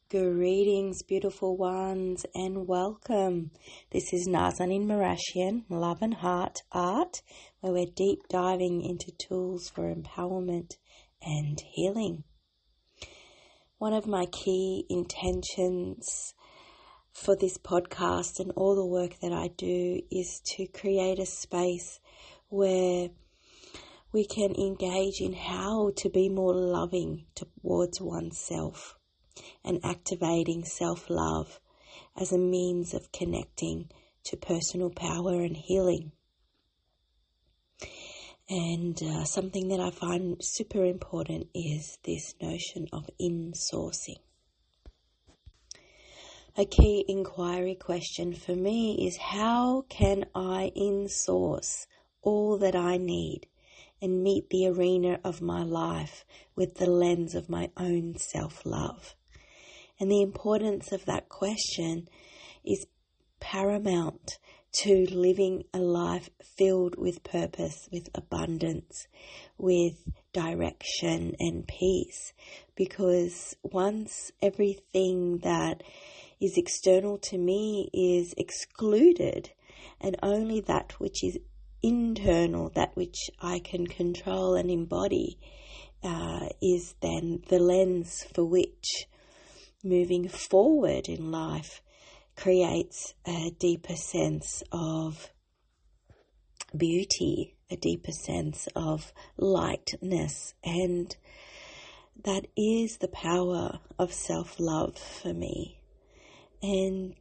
Greetings, beautiful ones, and welcome. This is Nazanin Marashian, Love and Heart Art, where we're deep diving into tools for empowerment and healing. One of my key intentions for this podcast and all the work that I do is to create a space where we can engage in how to be more loving towards oneself and activating self-love as a means of connecting to personal power and healing. And something that I find super important is this notion of insourcing. A key inquiry question for me is, how can I insource all that I need and meet the arena of my life with the lens of my own self-love? And the importance of that question is paramount to living a life filled with purpose, with abundance, with direction and peace. Because once everything that is external to me is excluded, and only that which is internal, that which I can control and embody, is then the lens for which moving forward in life creates a deeper sense of beauty, a deeper sense of lightness, and that is the power of self-love for me. And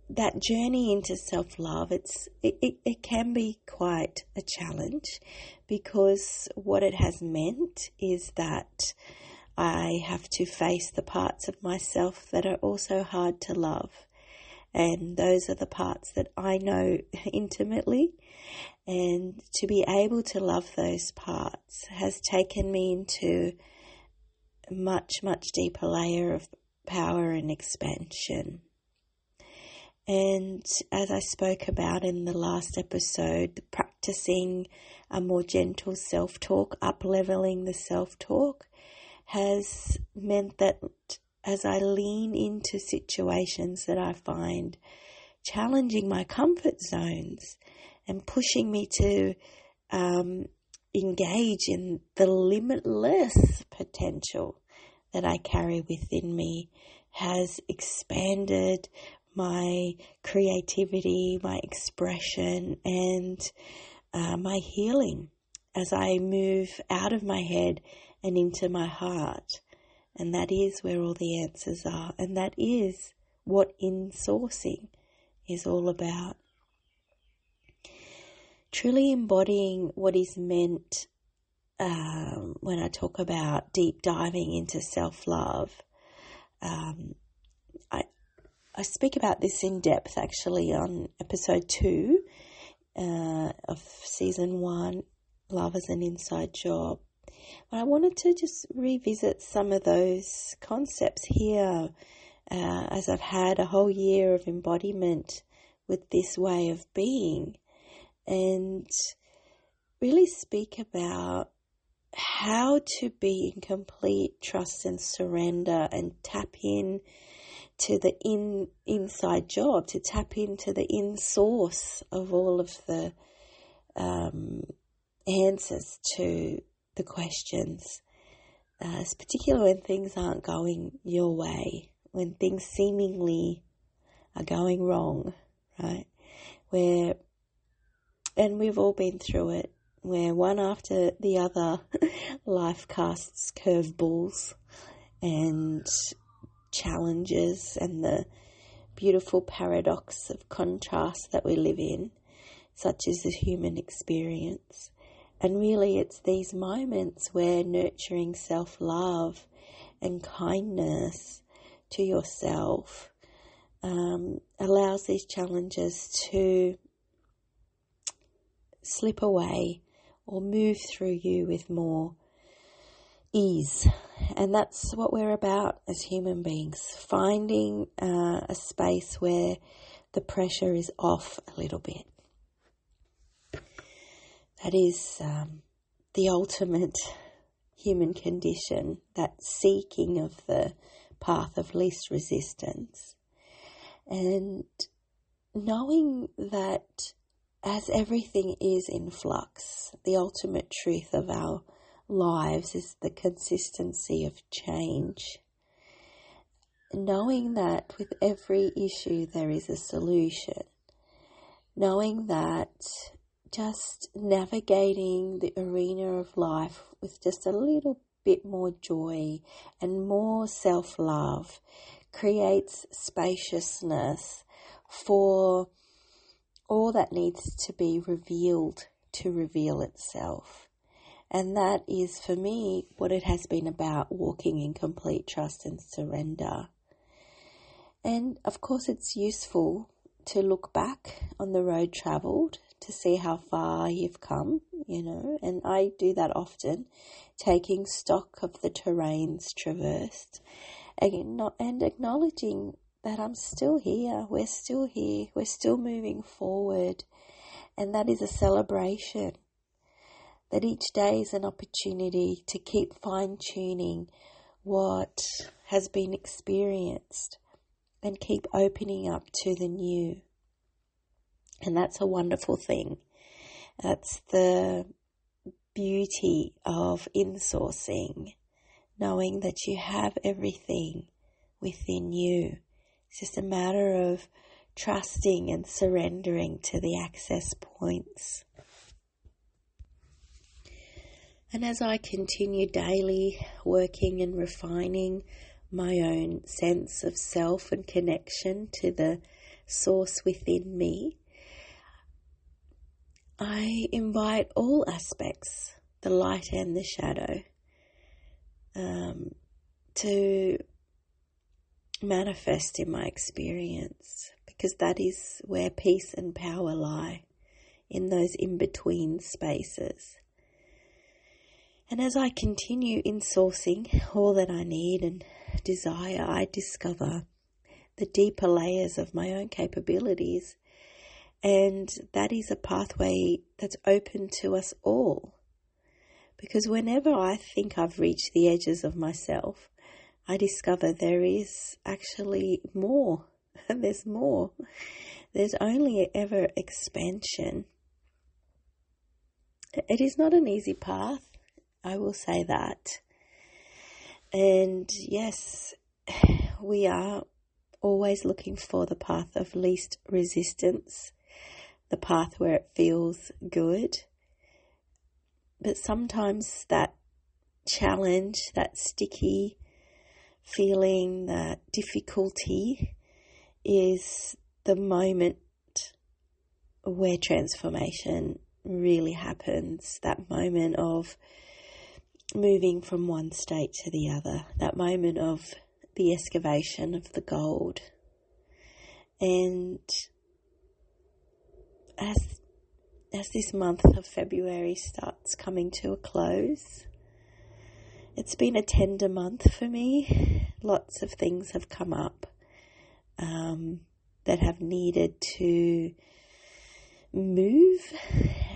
that journey into self-love, it can be quite a challenge, because what it has meant is that I have to face the parts of myself that are also hard to love. And those are the parts that I know intimately. And to be able to love those parts has taken me into a much, much deeper layer of power and expansion. And as I spoke about in the last episode, practicing a more gentle self-talk, up-leveling the self-talk, has meant that as I lean into situations that I find challenging my comfort zones and pushing me to engage in the limitless potential that I carry within me, has expanded my creativity, my expression, and my healing as I move out of my head and into my heart. And that is where all the answers are. And that is what insourcing is all about. Truly embodying what is meant when I talk about deep diving into self-love. I speak about this in depth actually on episode 2 of season 1, Love as an Inside Job. But I wanted to just revisit some of those concepts here as I've had a whole year of embodiment with this way of being, and really speak about how to be in complete trust and surrender and tap in to the inside job, to tap into the in-source of all of the answers to the questions, particularly when things aren't going your way, when things seemingly are going wrong, right? And we've all been through it, where one after the other life casts curveballs and challenges, and the beautiful paradox of contrast that we live in, such as the human experience. And really it's these moments where nurturing self-love and kindness to yourself allows these challenges to slip away or move through you with more ease. And that's what we're about as human beings, finding a space where the pressure is off a little bit. That is the ultimate human condition, that seeking of the path of least resistance. And knowing that as everything is in flux, the ultimate truth of our lives is the consistency of change. Knowing that with every issue there is a solution. Knowing that just navigating the arena of life with just a little bit more joy and more self-love creates spaciousness for all that needs to be revealed to reveal itself. And that is, for me, what it has been about, walking in complete trust and surrender. And of course, it's useful to look back on the road travelled to see how far you've come, and I do that often, taking stock of the terrains traversed and acknowledging that I'm still here, we're still here, we're still moving forward, and that is a celebration. That each day is an opportunity to keep fine-tuning what has been experienced and keep opening up to the new. And that's a wonderful thing. That's the beauty of insourcing, knowing that you have everything within you. It's just a matter of trusting and surrendering to the access points. And as I continue daily working and refining my own sense of self and connection to the source within me, I invite all aspects, the light and the shadow, to manifest in my experience, because that is where peace and power lie, in those in-between spaces. And as I continue insourcing all that I need and desire, I discover the deeper layers of my own capabilities. And that is a pathway that's open to us all. Because whenever I think I've reached the edges of myself, I discover there is actually more. There's more. There's only ever expansion. It is not an easy path, I will say that. And yes, we are always looking for the path of least resistance, the path where it feels good. But sometimes that challenge, that sticky feeling, that difficulty is the moment where transformation really happens, that moment of moving from one state to the other, that moment of the excavation of the gold. And as this month of February starts coming to a close, it's been a tender month for me. Lots of things have come up that have needed to move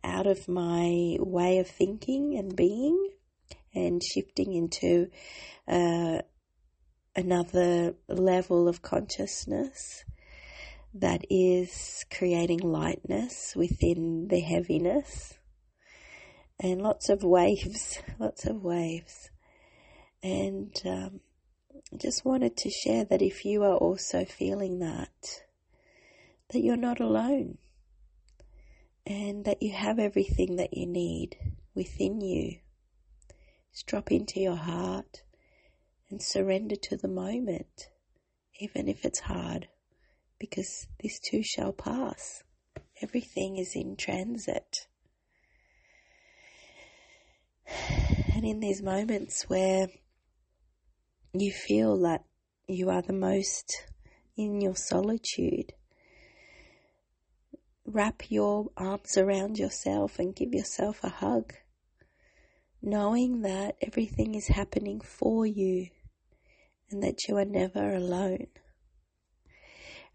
out of my way of thinking and being, and shifting into another level of consciousness that is creating lightness within the heaviness, and lots of waves. And just wanted to share that if you are also feeling that you're not alone, and that you have everything that you need within you. Just drop into your heart and surrender to the moment, even if it's hard, because this too shall pass. Everything is in transit. And in these moments where you feel that you are the most in your solitude, wrap your arms around yourself and give yourself a hug, knowing that everything is happening for you and that you are never alone,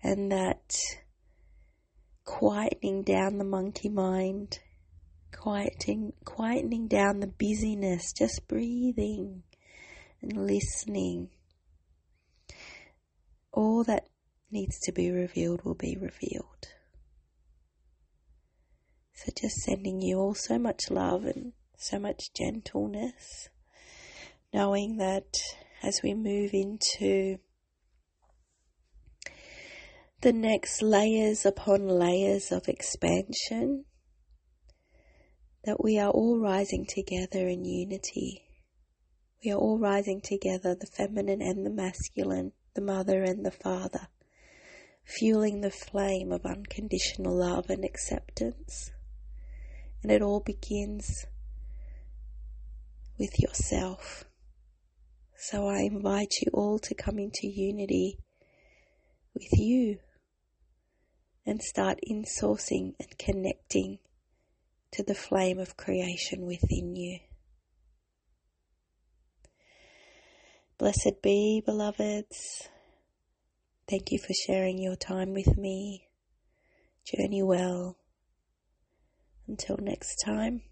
and that quietening down the monkey mind, quietening down the busyness, just breathing and listening, all that needs to be revealed will be revealed. So just sending you all so much love and so much gentleness, knowing that as we move into the next layers upon layers of expansion, that we are all rising together in unity. We are all rising together, the feminine and the masculine, the mother and the father, fueling the flame of unconditional love and acceptance. And it all begins with yourself. So I invite you all to come into unity with you and start insourcing and connecting to the flame of creation within you. Blessed be, beloveds. Thank you for sharing your time with me. Journey well. Until next time,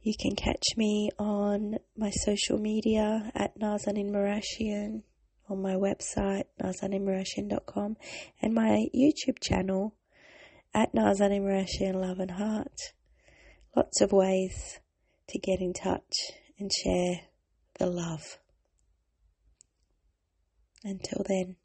you can catch me on my social media at Nazanin Marashian, on my website, nazaninmarashian.com, and my YouTube channel at Nazanin Marashian Love and Heart. Lots of ways to get in touch and share the love. Until then.